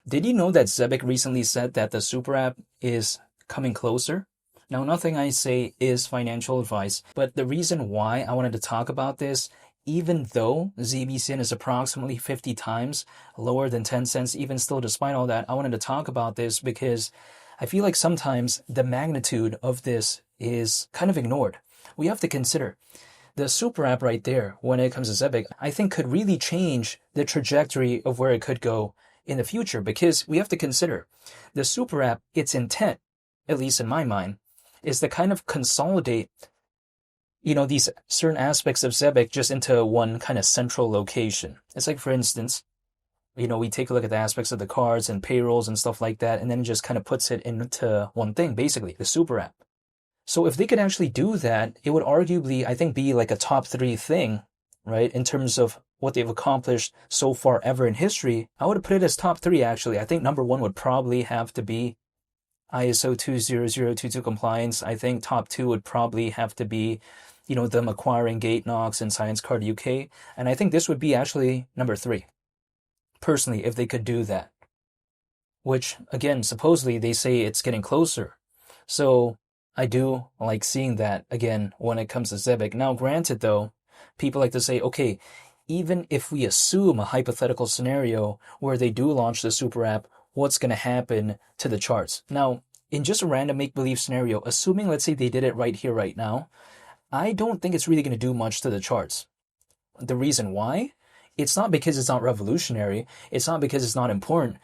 Did you know that Zebec recently said that the super app is coming closer? Now, nothing I say is financial advice, but the reason why I wanted to talk about this, even though ZBCN is approximately 50 times lower than 10 cents, even still, despite all that, I wanted to talk about this because I feel like sometimes the magnitude of this is kind of ignored. We have to consider the super app right there when it comes to Zebec, I think could really change the trajectory of where it could go in the future, because we have to consider the super app, its intent, at least in my mind, is to kind of consolidate, these certain aspects of Zebec just into one kind of central location. It's like, for instance, we take a look at the aspects of the cards and payrolls and stuff like that, and then it just kind of puts it into one thing, basically, the super app. So if they could actually do that, it would arguably, I think, be like a top three thing, right? In terms of what they've accomplished so far ever in history. I would put it as top three, actually. I think number one would probably have to be ISO 20022 compliance. I think top two would probably have to be, them acquiring Gate Knox and Science Card UK. And I think this would be actually number three, personally, if they could do that. Which, again, supposedly they say it's getting closer. So I do like seeing that, again, when it comes to Zebec. Now, granted, though, people like to say, okay, even if we assume a hypothetical scenario where they do launch the super app, what's going to happen to the charts? Now, in just a random make-believe scenario, assuming, let's say, they did it right here, right now, I don't think it's really going to do much to the charts. The reason why? It's not because it's not revolutionary. It's not because it's not important.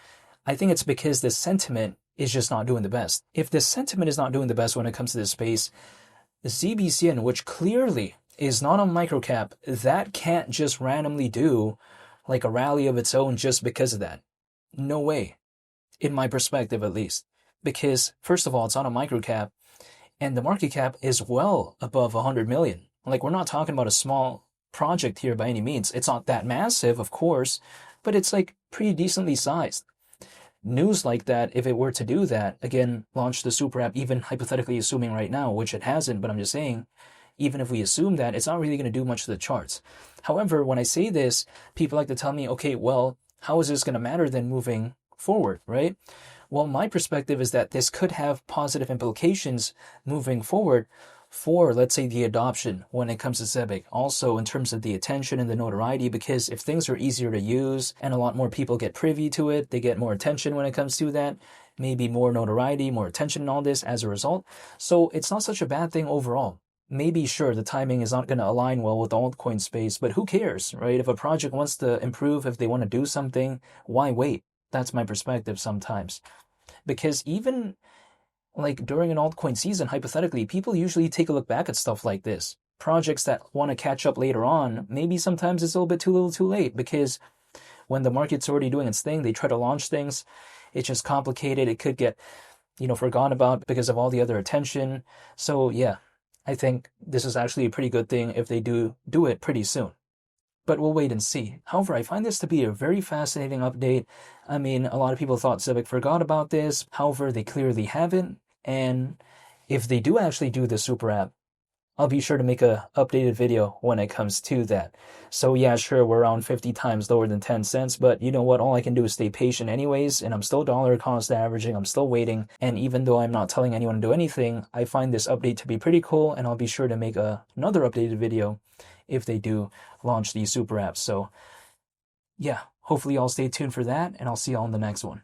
I think it's because the sentiment is just not doing the best. If the sentiment is not doing the best when it comes to this space, the ZBCN, which clearly is not on microcap, that can't just randomly do like a rally of its own just because of that. No way, in my perspective at least. Because, first of all, it's on a microcap, and the market cap is well above 100 million. Like, we're not talking about a small project here by any means. It's not that massive, of course, but it's like pretty decently sized. News like that, if it were to do that, again, launch the super app, even hypothetically assuming right now, which it hasn't, but I'm just saying, even if we assume that, it's not really going to do much to the charts. However, when I say this, people like to tell me, okay, well, how is this going to matter then moving forward, right? Well, my perspective is that this could have positive implications moving forward for, let's say, the adoption when it comes to Zebec. Also, in terms of the attention and the notoriety, because if things are easier to use and a lot more people get privy to it, they get more attention when it comes to that, maybe more notoriety, more attention and all this as a result. So it's not such a bad thing overall. Maybe, sure, the timing is not going to align well with the altcoin space, but who cares, right? If a project wants to improve, if they want to do something, why wait? That's my perspective sometimes. Because even like during an altcoin season, hypothetically, people usually take a look back at stuff like this. Projects that want to catch up later on, maybe sometimes it's a little bit too little too late, because when the market's already doing its thing, they try to launch things. It's just complicated. It could get, forgotten about because of all the other attention. So yeah, I think this is actually a pretty good thing if they do it pretty soon. But we'll wait and see. However, I find this to be a very fascinating update. I mean, a lot of people thought Zebec forgot about this. However, they clearly haven't. And if they do actually do the super app, I'll be sure to make a updated video when it comes to that. So yeah, sure, we're around 50 times lower than 10 cents, but you know what? All I can do is stay patient anyways, and I'm still dollar cost averaging. I'm still waiting. And even though I'm not telling anyone to do anything, I find this update to be pretty cool, and I'll be sure to make another updated video if they do launch these super apps. So yeah, hopefully y'all stay tuned for that, and I'll see y'all in the next one.